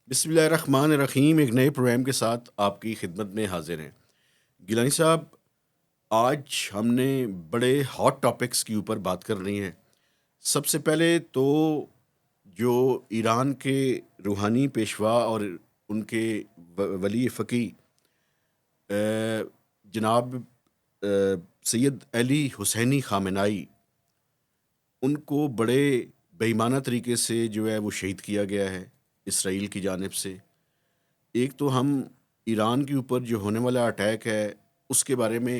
بسم اللہ الرحمن الرحیم، ایک نئے پروگرام کے ساتھ آپ کی خدمت میں حاضر ہیں گیلانی صاحب۔ آج ہم نے بڑے ہاٹ ٹاپکس کے اوپر بات کرنی ہے۔ سب سے پہلے تو جو ایران کے روحانی پیشوا اور ان کے ولی فقی جناب سید علی حسینی خامنائی، ان کو بڑے بے ایمانہ طریقے سے جو ہے وہ شہید کیا گیا ہے اسرائیل کی جانب سے۔ ایک تو ہم ایران کے اوپر جو ہونے والا اٹیک ہے اس کے بارے میں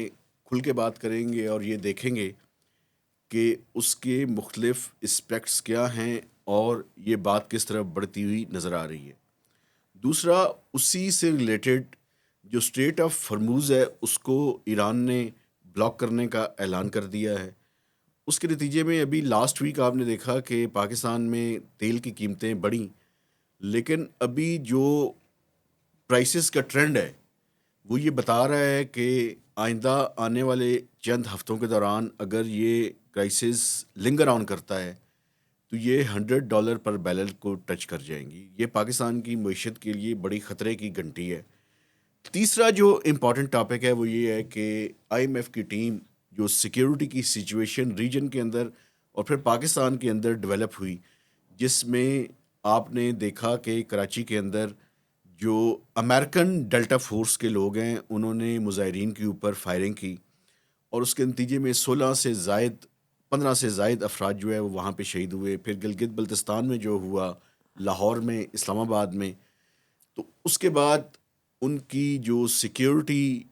کھل کے بات کریں گے اور یہ دیکھیں گے کہ اس کے مختلف اسپیکٹس کیا ہیں اور یہ بات کس طرح بڑھتی ہوئی نظر آ رہی ہے۔ دوسرا، اسی سے ریلیٹڈ جو اسٹریٹ آف ہرموز ہے اس کو ایران نے بلاک کرنے کا اعلان کر دیا ہے۔ اس کے نتیجے میں ابھی لاسٹ ویک آپ نے دیکھا کہ پاکستان میں تیل کی قیمتیں بڑھیں، لیکن ابھی جو پرائسز کا ٹرینڈ ہے وہ یہ بتا رہا ہے کہ آئندہ آنے والے چند ہفتوں کے دوران اگر یہ کرائسس لنگر آن کرتا ہے تو یہ $100 پر بیرل کو ٹچ کر جائیں گی۔ یہ پاکستان کی معیشت کے لیے بڑی خطرے کی گھنٹی ہے۔ تیسرا جو امپورٹنٹ ٹاپک ہے وہ یہ ہے کہ آئی ایم ایف کی ٹیم جو سیکیورٹی کی سچویشن ریجن کے اندر اور پھر پاکستان کے اندر ڈیولپ ہوئی، جس میں آپ نے دیکھا کہ کراچی کے اندر جو امریکن ڈیلٹا فورس کے لوگ ہیں انہوں نے مظاہرین کے اوپر فائرنگ کی اور اس کے نتیجے میں 15 سے زائد افراد جو ہے وہ وہاں پہ شہید ہوئے۔ پھر گلگت بلتستان میں جو ہوا، لاہور میں، اسلام آباد میں، تو اس کے بعد ان کی جو سیکیورٹی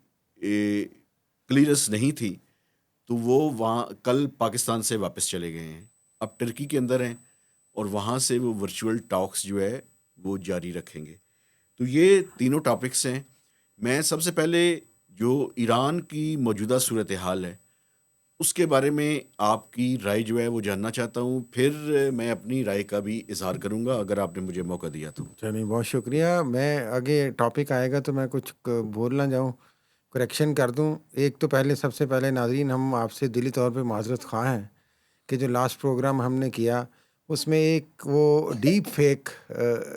کلیئرنس نہیں تھی تو وہ وہاں کل پاکستان سے واپس چلے گئے ہیں، اب ٹرکی کے اندر ہیں اور وہاں سے وہ ورچوئل ٹاکس جو ہے وہ جاری رکھیں گے۔ تو یہ تینوں ٹاپکس ہیں۔ میں سب سے پہلے جو ایران کی موجودہ صورتحال ہے اس کے بارے میں آپ کی رائے جو ہے وہ جاننا چاہتا ہوں، پھر میں اپنی رائے کا بھی اظہار کروں گا اگر آپ نے مجھے موقع دیا تو۔ چلیے بہت شکریہ۔ میں آگے ٹاپک آئے گا تو میں کچھ بول نہ جاؤں، کریکشن کر دوں۔ ایک تو سب سے پہلے ناظرین، ہم آپ سے دلی طور پہ معذرت خواہ ہیں کہ جو لاسٹ پروگرام ہم نے کیا اس میں ایک وہ ڈیپ فیک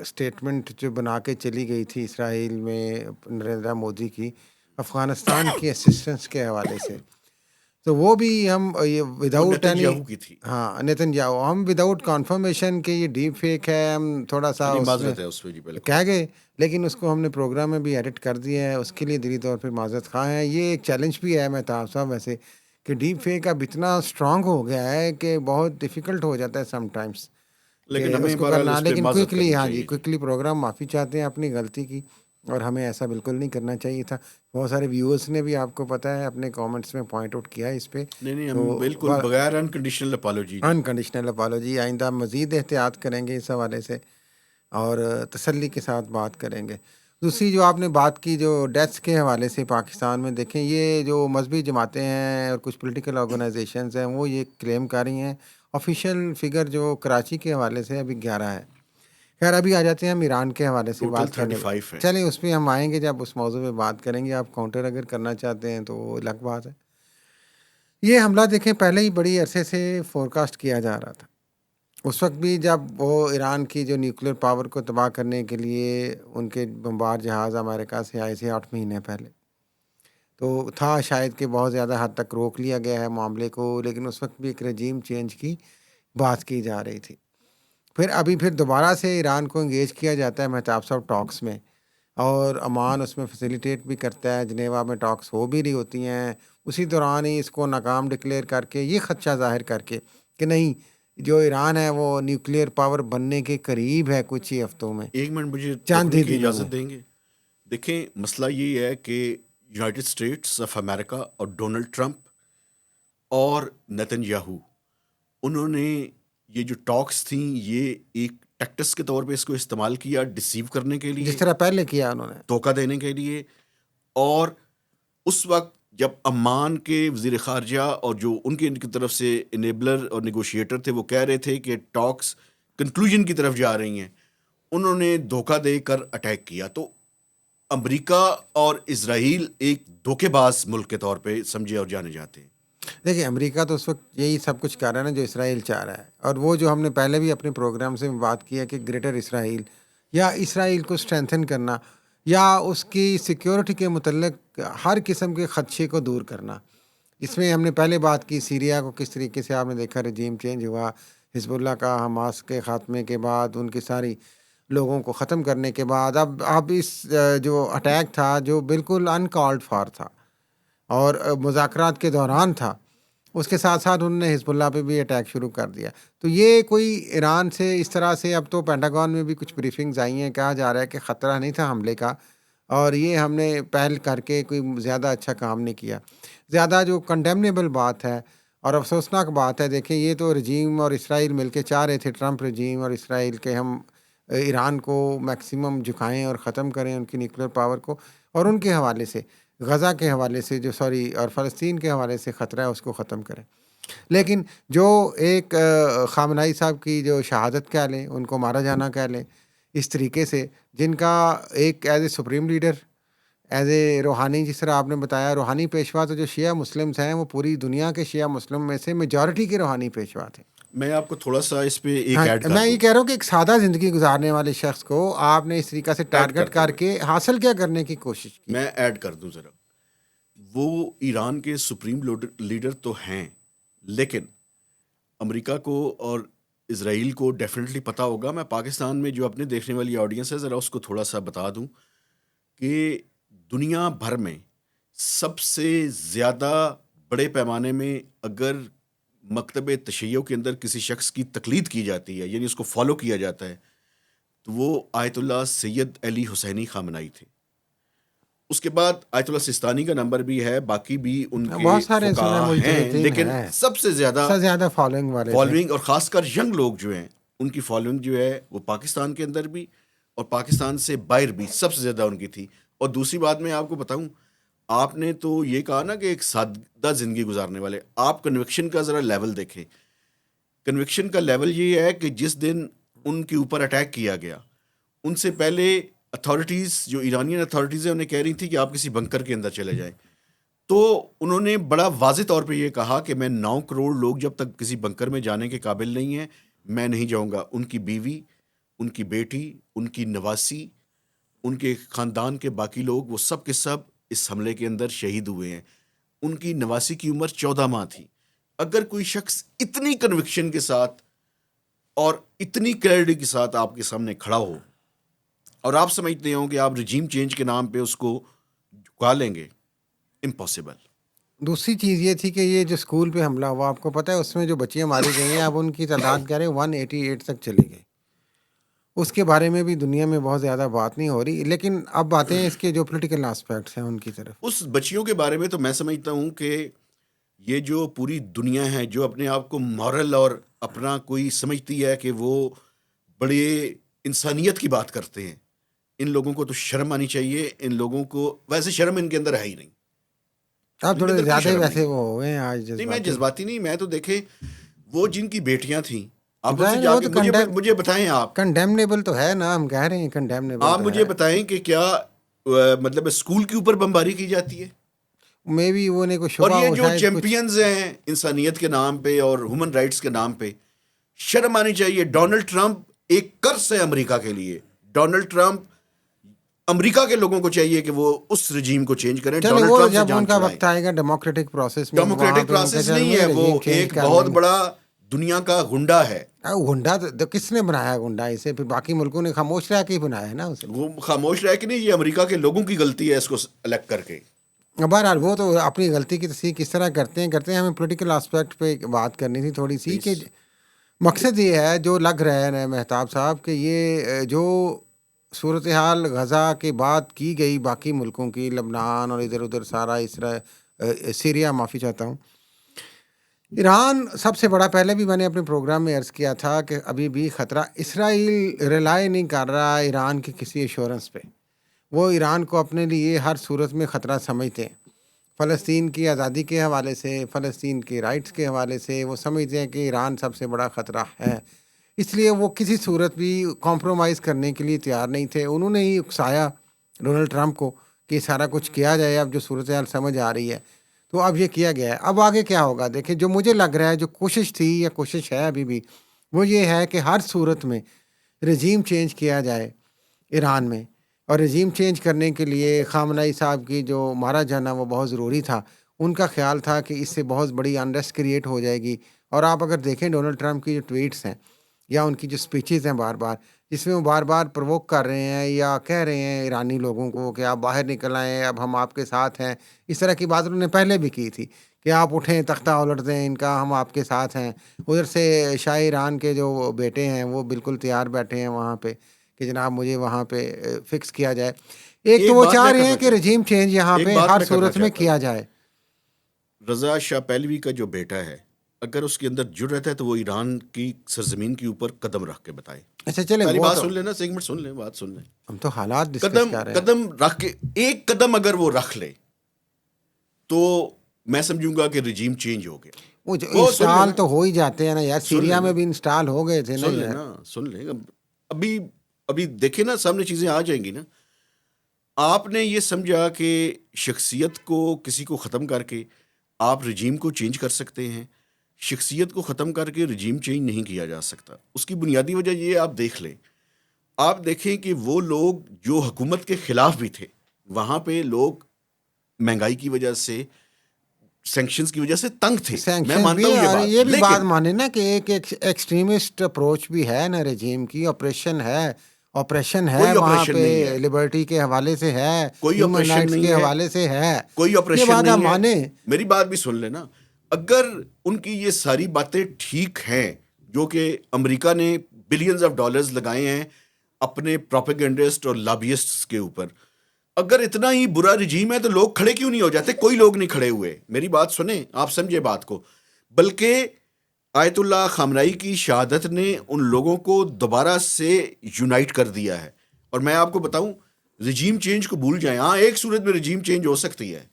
سٹیٹمنٹ جو بنا کے چلی گئی تھی اسرائیل میں نریندرا مودی کی افغانستان کی اسسٹنس کے حوالے سے، تو وہ بھی ہم یہ وہ وداؤٹ نتن اینی، یاہو کی تھی۔ ہاں نیتن یاہو، ہم وداؤٹ کنفرمیشن کہ یہ ڈیپ فیک ہے ہم تھوڑا سا نہیں، اس میں معذرت ہے اس پہ جی، بالکل۔ کہہ گئے، لیکن اس کو ہم نے پروگرام میں بھی ایڈٹ کر دیا ہے، اس کے لیے دلی طور پہ معذرت خواہ ہیں۔ یہ ایک چیلنج بھی ہے مہتاب صاحب ویسے کہ ڈیپ فیک اب اتنا اسٹرانگ ہو گیا ہے کہ بہت ڈیفیکلٹ ہو جاتا ہے سم ٹائمس کہ لیکن ہمیں اس کو بہرحال کرنا، اس پہ لیکن معذرت کوئکلی، کرنی ہاں جی چاہیے جی۔ کوئکلی پروگرام معافی چاہتے ہیں اپنی غلطی کی، اور ہمیں ایسا بالکل نہیں کرنا چاہیے تھا۔ بہت سارے ویورز نے بھی آپ کو پتہ ہے اپنے کامنٹس میں پوائنٹ آؤٹ کیا ہے اس پہ، نہیں، تو ہم بالکل بغیر انکنڈیشنل اپالوجی جی۔ انکنڈیشنل اپالوجی، آئندہ مزید احتیاط کریں گے اس حوالے سے اور تسلی کے ساتھ بات کریں گے۔ دوسری جو آپ نے بات کی جو ڈیتھس کے حوالے سے پاکستان میں، دیکھیں یہ جو مذہبی جماعتیں ہیں اور کچھ پولیٹیکل آرگنائزیشنز ہیں وہ یہ کلیم کر رہی ہیں، آفیشیل فگر جو کراچی کے حوالے سے ابھی 11 ہے۔ خیر ابھی آ جاتے ہیں ہم ایران کے حوالے سے ٹوٹل بات کرنے پہ، 35 ہے۔ چلیں اس پہ ہم آئیں گے جب اس موضوع پہ بات کریں گے۔ آپ کاؤنٹر اگر کرنا چاہتے ہیں تو وہ الگ بات ہے۔ یہ حملہ دیکھیں پہلے ہی بڑی عرصے سے فورکاسٹ کیا جا رہا تھا، اس وقت بھی جب وہ ایران کی جو نیوکلیر پاور کو تباہ کرنے کے لیے ان کے بمبار جہاز امریکہ سے آئے تھے 8 مہینے پہلے، تو تھا شاید کہ بہت زیادہ حد تک روک لیا گیا ہے معاملے کو، لیکن اس وقت بھی ایک رجیم چینج کی بات کی جا رہی تھی۔ پھر دوبارہ سے ایران کو انگیج کیا جاتا ہے مہتاب صاحب ٹاکس میں، اور امان اس میں فیسیلیٹیٹ بھی کرتا ہے، جنیوا میں ٹاکس ہو بھی رہی ہوتی ہیں، اسی دوران ہی اس کو ناکام ڈکلیئر کر کے یہ خدشہ ظاہر کر کے کہ نہیں جو ایران ہے وہ نیوکلیئر پاور بننے کے قریب ہے کچھ ہی ہفتوں میں، ایک منٹ مجھے چند رکنے ہی کی دنوں میں۔ اجازت دیں گے؟ دیکھیں مسئلہ یہ ہے کہ یونائٹڈ اسٹیٹس آف امریکہ اور ڈونلڈ ٹرمپ اور نتن یاہو، انہوں نے یہ جو ٹاکس تھیں یہ ایک ٹیکٹس کے طور پہ اس کو استعمال کیا، ڈسیو کرنے کے جس لیے، طرح پہلے کیا انہوں نے۔ دھوکہ دینے کے لیے۔ اور اس وقت جب عمان کے وزیر خارجہ اور جو ان کی طرف سے انیبلر اور نیگوشیٹر تھے وہ کہہ رہے تھے کہ ٹاکس کنکلوژن کی طرف جا رہی ہیں، انہوں نے دھوکہ دے کر اٹیک کیا۔ تو امریکہ اور اسرائیل ایک دھوکے باز ملک کے طور پہ سمجھے اور جانے جاتے ہیں۔ دیکھیں امریکہ تو اس وقت یہی سب کچھ کر رہا ہے نا جو اسرائیل چاہ رہا ہے، اور وہ جو ہم نے پہلے بھی اپنے پروگرام سے بات کی ہے کہ گریٹر اسرائیل یا اسرائیل کو اسٹرینتھن کرنا یا اس کی سیکیورٹی کے متعلق ہر قسم کے خدشے کو دور کرنا. اس میں ہم نے پہلے بات کی سیریا کو کس طریقے سے آپ نے دیکھا رجیم چینج ہوا، حزب اللہ کا حماس کے خاتمے کے بعد ان کی ساری لوگوں کو ختم کرنے کے بعد اب اس جو اٹیک تھا جو بالکل انکالڈ فار تھا اور مذاکرات کے دوران تھا، اس کے ساتھ ساتھ انہوں نے حزب اللہ پہ بھی اٹیک شروع کر دیا. تو یہ کوئی ایران سے اس طرح سے، اب تو پینٹاگون میں بھی کچھ بریفنگز آئی ہیں، کہا جا رہا ہے کہ خطرہ نہیں تھا حملے کا، اور یہ ہم نے پہل کر کے کوئی زیادہ اچھا کام نہیں کیا. زیادہ جو کنڈیمنیبل بات ہے اور افسوسناک بات ہے، دیکھیں یہ تو رجیم اور اسرائیل مل کے چاہ رہے تھے، ٹرمپ رجیم اور اسرائیل، کے ہم ایران کو میکسیمم جھکائیں اور ختم کریں ان کی نیوکلیر پاور کو، اور ان کے حوالے سے غزہ کے حوالے سے اور فلسطین کے حوالے سے خطرہ ہے اس کو ختم کریں. لیکن جو ایک خامنائی صاحب کی جو شہادت کہہ لیں، ان کو مارا جانا کہہ لیں، اس طریقے سے جن کا ایک as a supreme leader, as a روحانی، جس طرح آپ نے بتایا روحانی پیشوا، تو جو شیعہ مسلمز ہیں وہ پوری دنیا کے شیعہ مسلم میں سے میجورٹی کے روحانی پیشوا تھے. میں آپ کو تھوڑا سا اس پہ ایک ہاں، ایڈ کر میں یہ دوں. کہہ رہا ہوں کہ ایک سادہ زندگی گزارنے والے شخص کو آپ نے اس طریقہ سے ٹارگٹ کر کے حاصل کیا کرنے کی کوشش کی. میں ایڈ کر دوں ذرا. وہ ایران کے سپریم لیڈر تو ہیں، لیکن امریکہ کو اور اسرائیل کو ڈیفینیٹلی پتہ ہوگا. میں پاکستان میں جو اپنے دیکھنے والی آڈینس ہے ذرا اس کو تھوڑا سا بتا دوں کہ دنیا بھر میں سب سے زیادہ بڑے پیمانے میں اگر مکتب تشیع کے اندر کسی شخص کی تقلید کی جاتی ہے، یعنی اس کو فالو کیا جاتا ہے، تو وہ آیت اللہ سید علی حسینی خامنائی تھے. اس کے بعد آیت اللہ سستانی کا نمبر بھی ہے، باقی بھی ان کے بہت سارے سنیں فقہا ہیں، مجتہدین لیکن ہیں، سب سے زیادہ فالوئنگ والے تھے. فالوئنگ اور خاص کر ینگ لوگ جو ہیں ان کی فالوئنگ جو ہے وہ پاکستان کے اندر بھی اور پاکستان سے باہر بھی سب سے زیادہ ان کی تھی. اور دوسری بات میں آپ کو بتاؤں، آپ نے تو یہ کہا نا کہ ایک سادہ زندگی گزارنے والے، آپ کنوکشن کا ذرا لیول دیکھیں. کنوکشن کا لیول یہ ہے کہ جس دن ان کے اوپر اٹیک کیا گیا، ان سے پہلے اتھارٹیز، جو ایرانین اتھارٹیز ہیں، انہیں کہہ رہی تھی کہ آپ کسی بنکر کے اندر چلے جائیں. تو انہوں نے بڑا واضح طور پہ یہ کہا کہ میں 9 کروڑ لوگ جب تک کسی بنکر میں جانے کے قابل نہیں ہیں میں نہیں جاؤں گا. ان کی بیوی، ان کی بیٹی، ان کی نواسی، ان کے خاندان کے باقی لوگ، وہ سب کے سب اس حملے کے اندر شہید ہوئے ہیں. ان کی نواسی کی عمر 14 ماہ تھی. اگر کوئی شخص اتنی کنوکشن کے ساتھ اور اتنی کلیئرٹی کے ساتھ آپ کے سامنے کھڑا ہو اور آپ سمجھتے ہوں کہ آپ رجیم چینج کے نام پہ اس کو جھکا لیں گے، امپاسبل. دوسری چیز یہ تھی کہ یہ جو اسکول پہ حملہ ہوا، آپ کو پتہ ہے اس میں جو بچیاں ماری گئی ہیں اب ان کی تعداد کہہ رہے 188 تک چلی گئی. اس کے بارے میں بھی دنیا میں بہت زیادہ بات نہیں ہو رہی، لیکن اب باتیں اس کے جو پولیٹیکل آسپیکٹس ہیں ان کی طرف. اس بچیوں کے بارے میں تو میں سمجھتا ہوں کہ یہ جو پوری دنیا ہے جو اپنے آپ کو مورل اور اپنا کوئی سمجھتی ہے کہ وہ بڑے انسانیت کی بات کرتے ہیں، ان لوگوں کو تو شرم آنی چاہیے. ان لوگوں کو ویسے شرم ان کے اندر ہے ہی نہیں. آپ ان کے تھوڑے اندر کوئی زیادہ ہی شرم ویسے نہیں. وہ ہو گئے ہیں آج نہیں، میں جذباتی. جذباتی نہیں، میں تو دیکھیں وہ جن کی بیٹیاں تھیں، آپ ان سے ظاہر ہے جا وہ کے تو مجھے بتائیں، آپ کنڈیمنیبل تو ہے نا، ہم کہہ رہے ہیں کنڈیمنیبل آپ تو مجھے ہے. بتائیں کہ کیا مطلب اسکول کے اوپر بمباری کی جاتی ہے؟ میں بھی وہ نے کوئی اور شبہ یہ ہو جو شاید کچھ. چیمپئنز ہیں انسانیت کے نام پہ اور ہیومن رائٹس کے نام پہ، شرم آنی چاہیے. ڈونلڈ ٹرمپ ایک قرض ہے امریکہ کے لیے. ڈونلڈ ٹرمپ، امریکہ کے لوگوں کو چاہیے کہ وہ اس رجیم کو چینج کریں، چلے ڈونلڈ وہ ٹرمپ سے جب ان جان کا چھڑائیں. وقت آئے گا ڈیموکریٹک پروسیس میں وہاں ڈیموکریٹک پہ ان کا پروسیس چل نہیں ہے، وہ رجیم چینج ایک کر بہت لیں گے. بڑا دنیا کا گنڈا ہے. گنڈا تو کس نے بنایا گنڈا اسے؟ پھر باقی ملکوں نے خاموش رہ کے ہی بنایا ہے نا اسے. وہ خاموش رہ کے نہیں، یہ امریکہ کے لوگوں کی غلطی ہے اس کو الیکٹ کر کے. بہرحال وہ تو اپنی غلطی کی تصحیح کس طرح کرتے ہیں. ہمیں پولیٹیکل آسپیکٹ پہ بات کرنی تھی تھوڑی سی، کہ مقصد یہ ہے جو لگ رہا ہے مہتاب صاحب کہ یہ جو صورتحال غزہ کے بعد کی گئی باقی ملکوں کی، لبنان اور ادھر ادھر سارا سیریا، معافی چاہتا ہوں، ایران سب سے بڑا. پہلے بھی میں نے اپنے پروگرام میں عرض کیا تھا کہ ابھی بھی خطرہ، اسرائیل ریلائی نہیں کر رہا ایران کی کسی ایشورنس پہ. وہ ایران کو اپنے لیے ہر صورت میں خطرہ سمجھتے ہیں. فلسطین کی آزادی کے حوالے سے، فلسطین کے رائٹس کے حوالے سے وہ سمجھتے ہیں کہ ایران سب سے بڑا خطرہ ہے. اس لیے وہ کسی صورت بھی کمپرومائز کرنے کے لیے تیار نہیں تھے. انہوں نے ہی اکسایا ڈونلڈ ٹرمپ کو کہ سارا کچھ کیا جائے. اب جو صورتحال سمجھ آ رہی ہے تو اب یہ کیا گیا ہے. اب آگے کیا ہوگا دیکھیں. جو مجھے لگ رہا ہے جو کوشش تھی یا کوشش ہے ابھی بھی، وہ یہ ہے کہ ہر صورت میں رجیم چینج کیا جائے ایران میں، اور رجیم چینج کرنے کے لیے خامنئی صاحب کی جو مارا جانا وہ بہت ضروری تھا. ان کا خیال تھا کہ اس سے بہت بڑی انریسٹ کریٹ ہو جائے گی. اور آپ اگر دیکھیں ڈونلڈ ٹرمپ کی جو ٹویٹس ہیں یا ان کی جو اسپیچز ہیں بار بار، جس میں وہ بار بار پرووک کر رہے ہیں یا کہہ رہے ہیں ایرانی لوگوں کو کہ آپ باہر نکل آئیں، اب ہم آپ کے ساتھ ہیں. اس طرح کی بات انہوں نے پہلے بھی کی تھی کہ آپ اٹھیں، تختہ الٹ دیں ان کا، ہم آپ کے ساتھ ہیں. ادھر سے شاہ ایران کے جو بیٹے ہیں وہ بالکل تیار بیٹھے ہیں وہاں پہ کہ جناب مجھے وہاں پہ فکس کیا جائے. ایک تو ایک وہ بات چاہ میں رہے ہیں کرنا کہ رجیم چینج یہاں ایک پہ بات ہر میں کرنا صورت میں چاہتا کیا ہوں. جائے. رضا شاہ پہلوی کا جو بیٹا ہے، اگر اس کے اندر جڑ رہتا ہے تو وہ ایران کی سرزمین کے اوپر قدم رکھ کے بتائے. اچھا چلیں پہلی وہ بات تو سن لینا، ایک منٹ سن لیں، بات سن لیں. ہم تو حالات ڈسکس قدم کر رہے ہیں. قدم رکھ کے، ایک قدم اگر وہ رکھ لے تو میں سمجھوں گا کہ رجیم چینج ہو گیا. وہ وہ سن انسٹال لینا، تو ہو ہی جاتے ہیں نا یار، سن سیریا لینا، میں بھی انسٹال ہو گئے تھے نا سن یار. لینا، سن لیں. ابھی دیکھیں نا، سامنے چیزیں آ جائیں گی نا. آپ نے یہ سمجھا کہ شخصیت کو کسی کو ختم کر کے آپ رجیم کو چینج کر سکتے ہیں. شخصیت کو ختم کر کے رجیم چینج نہیں کیا جا سکتا. اس کی بنیادی وجہ یہ آپ دیکھ لیں. آپ دیکھیں کہ وہ لوگ جو حکومت کے خلاف بھی تھے، وہاں پہ لوگ مہنگائی کی وجہ سے، سینکشنز کی وجہ سے تنگ تھے. میں سینکشنز مانتا بھی، ہوں یہ اور بات، یہ بھی بات لیکن مانے نا کہ ایک ایکسٹریمسٹ اپروچ بھی ہے نا رجیم کی. آپریشن ہے کوئی وہاں آپریشن پہ، نہیں ہے، لبرٹی کے حوالے سے ہے، کوئی ہیومن آپریشن رائٹس نہیں کے ہے، حوالے سے ہے. کوئی یہ آپریشن بات آپ نہیں ہے. مانیں. میری بات بھی سن لینا. اگر ان کی یہ ساری باتیں ٹھیک ہیں، جو کہ امریکہ نے بلینز آف ڈالرز لگائے ہیں اپنے پروپیگنڈسٹ اور لابیسٹس کے اوپر، اگر اتنا ہی برا رجیم ہے تو لوگ کھڑے کیوں نہیں ہو جاتے؟ کوئی لوگ نہیں کھڑے ہوئے. میری بات سنیں، آپ سمجھے بات کو. بلکہ آیت اللہ خامنئی کی شہادت نے ان لوگوں کو دوبارہ سے یونائٹ کر دیا ہے. اور میں آپ کو بتاؤں، رجیم چینج کو بھول جائیں. ہاں، ایک صورت میں رجیم چینج ہو سکتی ہے،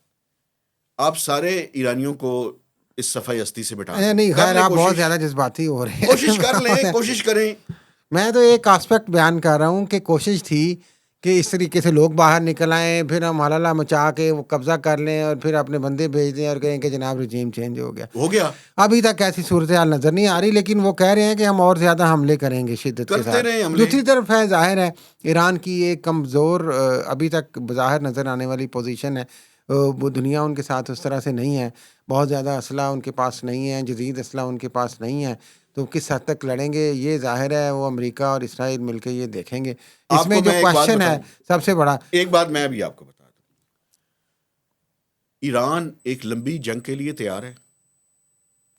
آپ سارے ایرانیوں کو اس صفحہ ہستی سے بٹھا دیں. نہیں کر خیر، لیں آپ بہت کوشش، زیادہ جذباتی ہو رہے کوشش کر لیں، ہیں. کوشش کریں. میں تو ایک آسپیکٹ بیان کر رہا ہوں کہ کوشش تھی کہ اس طریقے سے لوگ باہر نکل آئیں، پھر ہم ہلالہ مچا کے وہ قبضہ کر لیں اور پھر اپنے بندے بھیج دیں اور کہیں کہ جناب رجیم چینج ہو گیا. ہو گیا، ابھی تک ایسی صورتحال نظر نہیں آ رہی، لیکن وہ کہہ رہے ہیں کہ ہم اور زیادہ حملے کریں گے شدت کے کرتے ساتھ. رہیں حملے. دوسری طرف ہے، ظاہر ہے ایران کی ایک کمزور ابھی تک بظاہر نظر آنے والی پوزیشن ہے. وہ دنیا ان کے ساتھ اس طرح سے نہیں ہے، بہت زیادہ اسلحہ ان کے پاس نہیں ہے، جدید اسلحہ ان کے پاس نہیں ہے. تو کس حد تک لڑیں گے یہ ظاہر ہے وہ امریکہ اور اسرائیل مل کے یہ دیکھیں گے. اس آپ میں کو جو میں ایک بات کوشچن ہے بتاؤں، سب سے بڑا، ایک بات میں بھی آپ کو بتا دوں. ایران ایک لمبی جنگ کے لیے تیار ہے.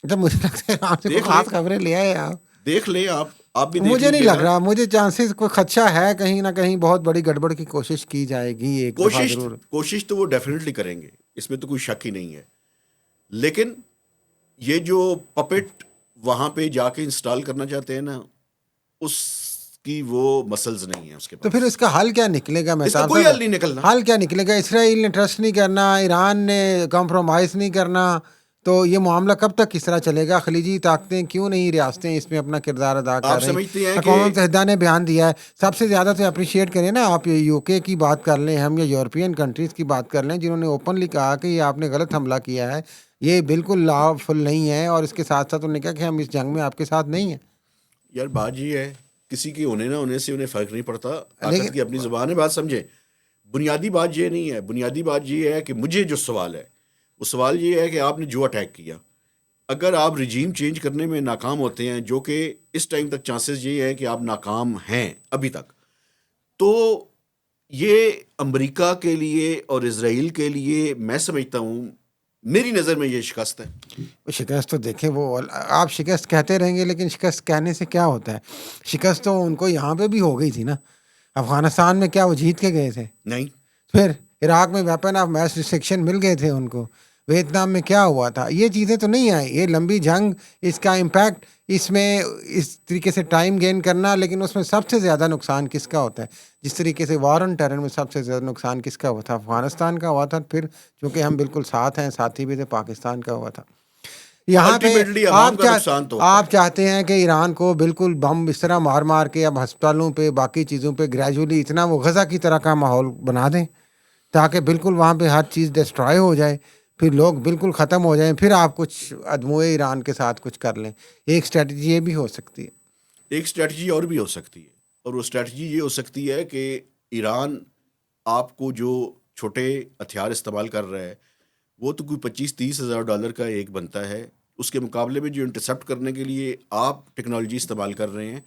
جب مجھے لگتا ہے آپ سے کوئی دیکھ لیں، خاص خبریں لے آئے آپ. دیکھ لیں، آپ بھی دیکھ مجھے نہیں لیجئے لگ گا. رہا، مجھے چانسز کوئی خدشہ ہے کہیں نہ کہیں بہت بڑی گڑبڑ کی کوشش کی جائے گی ایک دفعہ ضرور. کوشش تو وہ ڈیفینیٹلی کریں گے، اس میں تو کوئی شک ہی نہیں ہے. لیکن یہ جو پپٹ وہاں پہ جا کے انسٹال کرنا چاہتے ہیں نا، اس کی وہ مسلز نہیں ہیں اس کے تو پاس. پھر اس کا حل کیا نکلے گا اس کا مہتاب کوئی صاحب؟ حل نہیں نکلنا. حل کیا نکلے گا؟ اسرائیل نے ٹرسٹ نہیں کرنا، ایران نے کمپرومائز نہیں کرنا، تو یہ معاملہ کب تک کس طرح چلے گا؟ خلیجی طاقتیں کیوں نہیں، ریاستیں اس میں اپنا کردار ادا کر آپ رہی؟ سمجھتے ہیں اقوام کہ متحدہ نے بیان دیا ہے. سب سے زیادہ تو اپریشیٹ کریں نا آپ یو کے کی بات کر لیں ہم، یا یورپین کنٹریز کی بات کر لیں، جنہوں نے اوپنلی کہا کہ یہ آپ نے غلط حملہ کیا ہے، یہ بالکل لا فل نہیں ہے، اور اس کے ساتھ ساتھ انہوں نے کہا کہ ہم اس جنگ میں آپ کے ساتھ نہیں ہیں. یار بات یہ ہے، کسی کے ہونے نہ ہونے سے انہیں فرق نہیں پڑتا. لیکن طاقت کی اپنی زبان ہے، بات سمجھے. بنیادی بات یہ نہیں ہے. بنیادی بات یہ ہے کہ مجھے جو سوال ہے، وہ سوال یہ ہے کہ آپ نے جو اٹیک کیا، اگر آپ رجیم چینج کرنے میں ناکام ہوتے ہیں، جو کہ اس ٹائم تک چانسز یہ ہے کہ آپ ناکام ہیں ابھی تک، تو یہ امریکہ کے لیے اور اسرائیل کے لیے میں سمجھتا ہوں، میری نظر میں یہ شکست ہے. شکست تو دیکھیں، وہ آپ شکست کہتے رہیں گے لیکن شکست کہنے سے کیا ہوتا ہے؟ شکست تو ان کو یہاں پہ بھی ہو گئی تھی نا. افغانستان میں کیا وہ جیت کے گئے تھے؟ نہیں، پھر عراق میں ویپن آف میس ڈسٹرکشن مل گئے تھے ان کو. ویتنام میں کیا ہوا تھا؟ یہ چیزیں تو نہیں آئیں. یہ لمبی جنگ، اس کا امپیکٹ، اس میں اس طریقے سے ٹائم گین کرنا، لیکن اس میں سب سے زیادہ نقصان کس کا ہوتا ہے؟ جس طریقے سے وار آن ٹیرر میں سب سے زیادہ نقصان کس کا ہوا تھا؟ افغانستان کا ہوا تھا. پھر چونکہ ہم بالکل ساتھ ہیں، ساتھی بھی تھے، پاکستان کا ہوا تھا. یہاں پہ الٹیمیٹلی عوام کا نقصان تو ہوتا آپ چاہتے ہیں کہ ایران کو بالکل بم اس طرح مار مار کے اب ہسپتالوں پہ باقی چیزوں پہ گریجولی اتنا وہ غزہ کی طرح کا ماحول بنا دیں تاکہ بالکل وہاں پہ ہر چیز ڈسٹرائے ہو جائے، پھر لوگ بالکل ختم ہو جائیں، پھر آپ کچھ عدموئے ایران کے ساتھ کچھ کر لیں. ایک اسٹریٹجی یہ بھی ہو سکتی ہے. ایک اسٹریٹجی اور بھی ہو سکتی ہے، اور وہ اسٹریٹجی یہ ہو سکتی ہے کہ ایران آپ کو جو چھوٹے ہتھیار استعمال کر رہا ہے وہ تو کوئی 25-30 ہزار ڈالر کا ایک بنتا ہے. اس کے مقابلے میں جو انٹرسیپٹ کرنے کے لیے آپ ٹیکنالوجی استعمال کر رہے ہیں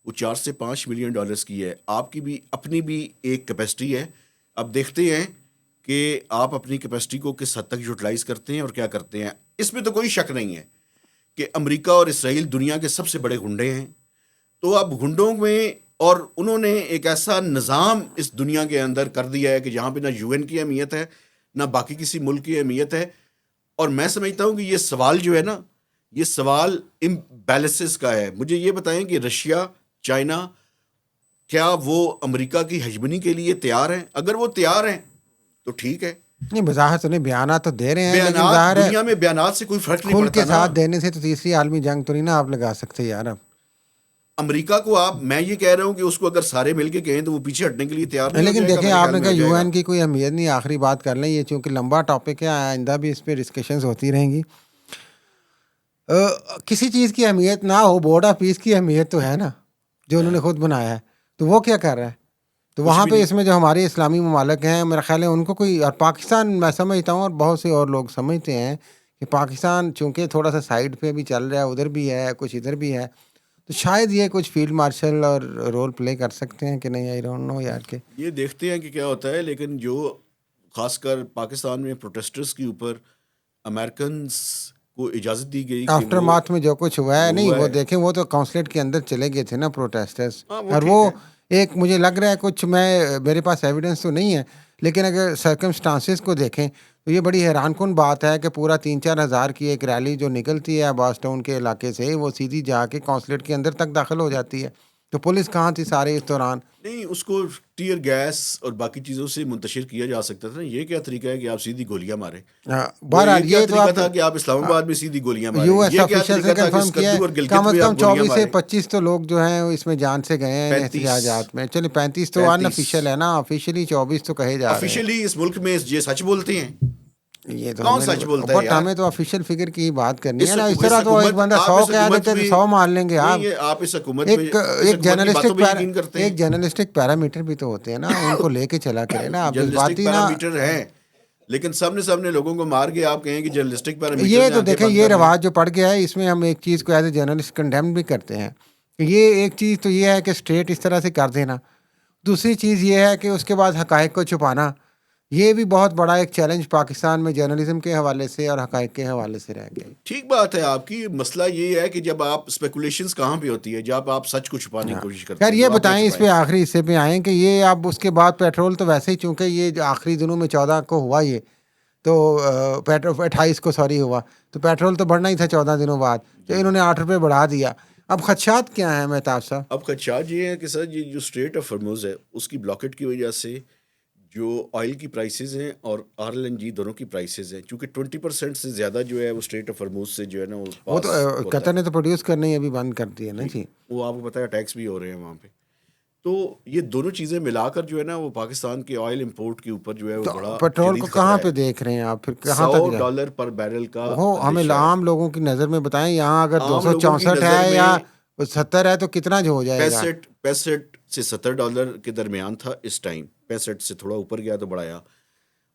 وہ 4 سے 5 ملین ڈالرز کی ہے. آپ کی بھی اپنی بھی ایک کیپیسٹی ہے. اب دیکھتے ہیں کہ آپ اپنی کیپیسٹی کو کس حد تک یوٹیلائز کرتے ہیں اور کیا کرتے ہیں. اس میں تو کوئی شک نہیں ہے کہ امریکہ اور اسرائیل دنیا کے سب سے بڑے گنڈے ہیں. تو اب گنڈوں میں اور انہوں نے ایک ایسا نظام اس دنیا کے اندر کر دیا ہے کہ جہاں پہ نہ یو این کی اہمیت ہے نہ باقی کسی ملک کی اہمیت ہے. اور میں سمجھتا ہوں کہ یہ سوال جو ہے نا یہ سوال امبیلنسز کا ہے. مجھے یہ بتائیں کہ رشیا چائنا کیا وہ امریکہ کی ہیجمنی کے لیے تیار ہیں؟ اگر وہ تیار ہیں تو ٹھیک ہے. نہیں بظاہر تو نہیں، بیانات تو دے رہے ہیں، لیکن بیانات ظاہر ہے دنیا میں بیانات سے کوئی فرق نہیں کھل پڑتا کے نا. ساتھ دینے سے تو تیسری عالمی جنگ تو نہیں نا آپ لگا سکتے یار. اب امریکہ کو میں یہ کہہ رہا ہوں کہ اس کو اگر سارے مل کے کہیں تو وہ پیچھے ہٹنے کے لیے تیار نہیں ہو لیکن جائے گا. دیکھیں میرے آپ خیال نے میں کہا ہو جائے یو گا. این کی کوئی اہمیت نہیں، آخری بات کر لیں، یہ چونکہ لمبا ٹاپک ہے، آئندہ بھی اس پہ ڈسکشنز ہوتی رہیں گی. کسی چیز کی اہمیت نہ ہو، بورڈ آف پیس کی اہمیت تو ہے نا جو انہوں نے خود بنایا ہے. تو وہ کیا کر رہا ہے؟ تو وہاں بھی پہ نہیں. اس میں جو ہمارے اسلامی ممالک ہیں میرا خیال ہے ان کو کوئی، اور پاکستان میں سمجھتا ہوں اور بہت سے اور لوگ سمجھتے ہیں کہ پاکستان چونکہ تھوڑا سا سائڈ پہ بھی چل رہا ہے، ادھر بھی ہے کچھ ادھر بھی ہے، تو شاید یہ کچھ فیلڈ مارشل اور رول پلے کر سکتے ہیں کہ نہیں. آئی ڈونٹ نو یار کہ یہ دیکھتے ہیں کہ کیا ہوتا ہے. لیکن جو خاص کر پاکستان میں پروٹیسٹرز کے اوپر امریکنز کو اجازت دی گئی کہ آفٹر وہ ماتھ میں جو کچھ ہوا ہے، نہیں ہوا وہ ہے. دیکھیں وہ تو کونسلیٹ کے اندر چلے گئے تھے نا پروٹیسٹرز، ہاں اور ٹھیک وہ ہے. ایک مجھے لگ رہا ہے کچھ، میرے پاس ایویڈنس تو نہیں ہے، لیکن اگر سرکمسٹانسز کو دیکھیں تو یہ بڑی حیران کن بات ہے کہ پورا 3-4 ہزار کی ایک ریلی جو نکلتی ہے باس ٹاؤن کے علاقے سے، وہ سیدھی جا کے کونسلیٹ کے اندر تک داخل ہو جاتی ہے. تو پولیس کہاں تھی سارے اس دوران؟ نہیں اس کو ٹیئر گیس اور باقی چیزوں سے منتشر کیا جا سکتا تھا. یہ کیا طریقہ ہے کہ آپ سیدھی گولیاں ماریں؟ وہ یہ بہرحال کیا یہ تو طریقہ آپ تھا کہ آپ اسلام آباد میں سیدھی گولیاں ماریں؟ یو ایس یہ کیا آفیشل سے طریقہ تھا کہ کنفرم کیا ہے سکردو اور کم گلگت از میں کم آپ گولیاں 24 سے ماریں. 25 تو لوگ جو ہیں اس میں جان سے گئے ہیں 35 احتجاجات میں. چلے 35 تو ان آفیشیل ہے نا، آفیشیلی 24 تو کہے جا رہے ہیں. آفیشیلی اس ملک میں یہ سچ بولتے ہیں؟ یہ تو کون ہمیں سچ بولتا ہے بٹ یار؟ ہمیں تو آفیشیل فگر کی ہی بات کرنی ہے نا. اس اس طرح تو ایک حکومت بندہ آپ 100 اس کہہ حکومت دیتے تو میں 100 مان لیں گے آپ. نہیں آپ اس حکومت میں ایک اس حکومت کی باتوں پہ یقین کرتے ہیں. ایک جرنلسٹک پیرامیٹر بھی تو ہوتے ہیں نا، ان کو لے کے چلا کرے نا. آپ جرنلسٹک جذباتی نا، پیرامیٹر ہیں لیکن سب نے لوگوں کو مار کے آپ کہیں کہ جرنلسٹک پیرامیٹر یہ سے تو آنکھیں دیکھیں بند یہ کر لیں. رواج جو پڑ گیا ہے، اس میں ہم ایک چیز کو ایز اے جرنلسٹ کنڈیم بھی کرتے ہیں. یہ ایک چیز تو یہ ہے کہ اسٹریٹ اس طرح سے کر دینا. دوسری چیز یہ ہے کہ اس کے بعد حقائق کو چھپانا. یہ بھی بہت بڑا ایک چیلنج پاکستان میں جرنلزم کے حوالے سے اور حقائق کے حوالے سے رہ گیا. ٹھیک بات ہے آپ کی. مسئلہ یہ ہے کہ جب آپ اسپیکولیشنز کہاں پہ ہوتی ہے؟ جب آپ سچ کو چھپانے کی کوشش کرتے خیر ہیں یہ تو آپ نہ بتائیں، اس چھپائیں. پہ آخری حصے پہ آئیں کہ یہ اب اس کے بعد پیٹرول تو ویسے ہی، چونکہ یہ آخری دنوں میں 14 کو ہوا، یہ تو 28 کو ہوا، تو پیٹرول تو بڑھنا ہی تھا 14 دنوں بعد، تو انہوں نے 8 روپے بڑھا دیا. اب خدشات کیا ہیں مہتاب صاحب؟ اب خدشات یہ ہے کہ سر یہ جو اسٹریٹ آف ہرمز ہے اس کی بلاکٹ کی وجہ سے جو آئل کی پرائسز ہیں اور RLNG دونوں کی پرائسز ہیں، چونکہ 20% سے زیادہ جو ہے وہ اسٹریٹ آف ہرمز سے جو ہے نا وہ وہ پاس تو ہوتا قطر ہے. نے تو پروڈیوس کرنا ہی ابھی بند کر دی ہے نا جی. وہ آپ کو پتہ ہے ٹیکس بھی ہو رہے ہیں وہاں پہ. تو یہ دونوں چیزیں ملا کر جو ہے نا وہ پاکستان کے آئل امپورٹ کے اوپر جو ہے وہ تو بڑا پیٹرول کو شدید کہاں خطرہ پہ ہے. دیکھ رہے ہیں آپ؟ پھر کہاں تک جائے $100 پر بیرل کا وہ ہمیں اندیشہ ہے. عام لوگوں کی نظر میں بتائیں، یہاں اگر عام لوگوں کی 264 نظر ہے میں یا 70 ہے تو کتنا جو ہو جائے گا؟ 65 سے $70 کے درمیان تھا اس ٹائم. 65 سے تھوڑا اوپر گیا تو بڑھایا.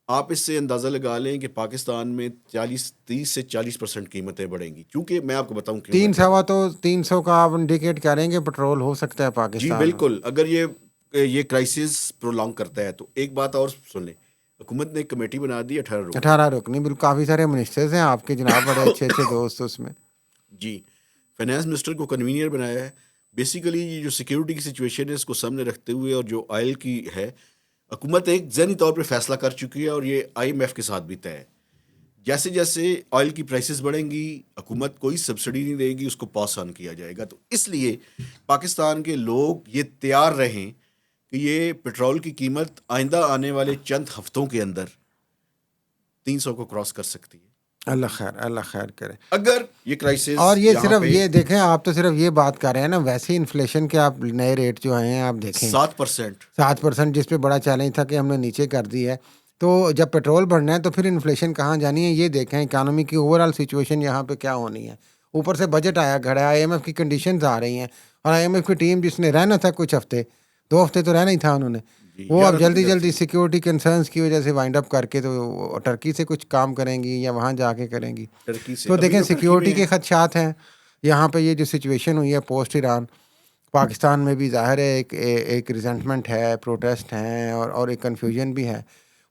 آپ اس سے اندازہ لگا لیں کہ پاکستان میں 30 سے 40% قیمتیں بڑھیں گی. چونکہ میں آپ کو بتاؤں کیوں بڑھ جائیں گی. 300 کا آپ انڈیکیٹ کریں گے پٹرول ہو سکتا ہے جی پاکستان میں. بالکل. اگر یہ کرائسس پرولونگ کرتا ہے تو ایک بات اور سن لیں، حکومت نے ایک کمیٹی بنا دی 18 رکن. 18 رکنی، بالکل. کافی سارے منسٹرز ہیں آپ کے جناب، بڑے اچھے اچھے دوست اس میں. جی فائنانس منسٹر کو کنوینئر بنایا ہے. بیسیکلی یہ جو سیکیورٹی کی سچویشن ہے اس کو سامنے رکھتے ہوئے اور جو آئل کی ہے، حکومت ایک ذہنی طور پہ فیصلہ کر چکی ہے اور یہ IMF کے ساتھ بھی طے ہے. جیسے جیسے آئل کی پرائسز بڑھیں گی حکومت کوئی سبسڈی نہیں دے گی، اس کو پاس آن کیا جائے گا. تو اس لیے پاکستان کے لوگ یہ تیار رہیں کہ یہ پٹرول کی قیمت آئندہ آنے والے چند ہفتوں کے اندر 300 کو کراس کر سکتی ہے. اللہ خیر کرے. اگر یہ کرائسس اور یہ یہاں صرف پہ یہ دیکھیں، آپ تو صرف یہ بات کر رہے ہیں نا، ویسے ہی انفلیشن کے آپ نئے ریٹ جو ہیں آپ دیکھیں 7%. 7%، جس پہ بڑا چیلنج تھا کہ ہم نے نیچے کر دی ہے. تو جب پیٹرول بڑھنا ہے تو پھر انفلیشن کہاں جانی ہے؟ یہ دیکھیں اکانومی کی اوور آل سچویشن یہاں پہ کیا ہونی ہے. اوپر سے بجٹ آیا گھڑا ہے، IMF کی کنڈیشنز آ رہی ہیں، اور IMF کی ٹیم جس نے رہنا تھا کچھ ہفتے، 2 ہفتے تو رہنا ہی تھا انہوں نے، جی وہ یا اب رقم جلدی جلد جلدی سیکیورٹی کنسرنس کی وجہ سے وائنڈ اپ کر کے تو ٹرکی سے کچھ کام کریں گی یا وہاں جا کے کریں گی. ٹرکی سے تو ابھی دیکھیں جو ٹرکی سیکیورٹی میں کے ہے. خدشات ہیں یہاں پہ. یہ جو سچویشن ہوئی ہے پوسٹ ایران پاکستان میں بھی ظاہر ہے ایک ریزنٹمنٹ ہے, پروٹیسٹ ہیں اور ایک کنفیوژن بھی ہے.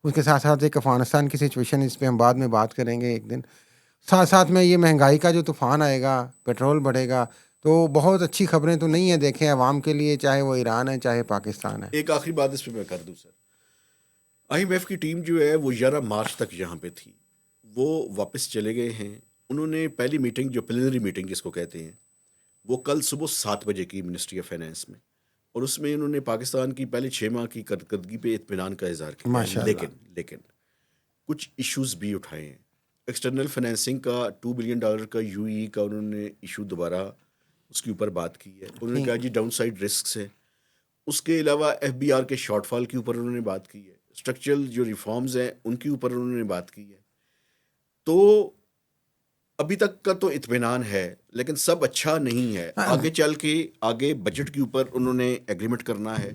اس کے ساتھ ساتھ ایک افغانستان کی سچویشن, اس پہ ہم بعد میں بات کریں گے ایک دن. ساتھ ساتھ میں یہ مہنگائی کا جو طوفان آئے گا, پیٹرول بڑھے گا, تو بہت اچھی خبریں تو نہیں ہیں دیکھیں عوام کے لیے, چاہے وہ ایران ہے چاہے پاکستان ہے. ایک آخری بات اس پہ میں کر دوں سر. IMF کی ٹیم جو ہے وہ 11 مارچ تک یہاں پہ تھی, وہ واپس چلے گئے ہیں. انہوں نے پہلی میٹنگ جو پلینری میٹنگ جس کو کہتے ہیں وہ کل صبح 7 بجے کی منسٹری آف فائنینس میں, اور اس میں انہوں نے پاکستان کی پہلے 6 ماہ کی کارکردگی پہ اطمینان کا اظہار کیا ہے. ماشاء اللہ. لیکن کچھ ایشوز بھی اٹھائے ہیں. ایکسٹرنل فائنینسنگ کا $2 بلین کا UAE کا انہوں نے ایشو دوبارہ اس کے اوپر بات کی ہے. انہوں نے کہا جی ڈاؤن سائڈ رسکس ہے. اس کے علاوہ FBR کے شارٹ فال کے اوپر انہوں نے بات کی ہے. اسٹرکچرل جو ریفارمز ہیں ان کے اوپر انہوں نے بات کی ہے. تو ابھی تک کا تو اطمینان ہے, لیکن سب اچھا نہیں ہے. آگے چل کے آگے بجٹ کے اوپر انہوں نے ایگریمنٹ کرنا ہے,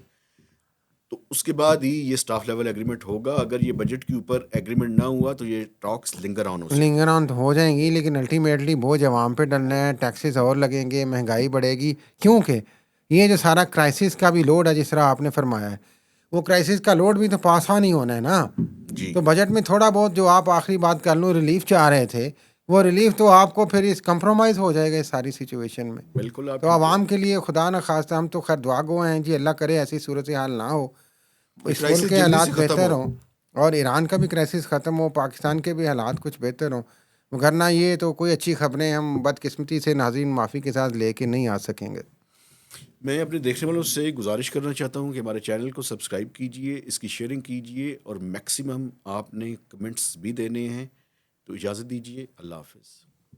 تو اس کے بعد ہی یہ سٹاف لیول ایگریمنٹ ہوگا. اگر یہ بجٹ کے اوپر ایگریمنٹ نہ ہوا تو یہ ٹاکس لنگر آن ہو سکتے ہیں. لنگر آن تو ہو جائیں گی, لیکن الٹیمیٹلی بوجھ عوام پہ ڈلنا ہے, ٹیکسز اور لگیں گے, مہنگائی بڑھے گی. کیونکہ یہ جو سارا کرائسس کا بھی لوڈ ہے جس طرح آپ نے فرمایا ہے, وہ کرائسس کا لوڈ بھی تو پاس آن ہی ہونا ہے نا. جی تو بجٹ میں تھوڑا بہت جو آپ آخری بات کر لوں ریلیف چاہ رہے تھے, وہ ریلیف تو آپ کو پھر اس کمپرومائز ہو جائے گا اس ساری سچویشن میں. بالکل آپ تو ٹھیک کہہ رہے عوام ہیں. کے لیے خدا نہ خواستہ, ہم تو خیر دعا گو ہیں جی, اللہ کرے ایسی صورتحال نہ ہو, یہ اس ملک کرائسس کے جلدی حالات سے ختم بہتر ہو. ہوں, اور ایران کا بھی کرائسس ختم ہو, پاکستان کے بھی حالات کچھ بہتر ہوں. وگرنہ یہ تو کوئی اچھی خبریں ہم بدقسمتی سے ناظرین معافی کے ساتھ لے کے نہیں آ سکیں گے. میں اپنے دیکھنے والوں سے گزارش کرنا چاہتا ہوں کہ ہمارے چینل کو سبسکرائب کیجئے, اس کی شیئرنگ کیجئے, اور میکسیمم آپ نے کمنٹس بھی دینے ہیں. تو اجازت دیجیے, اللہ حافظ.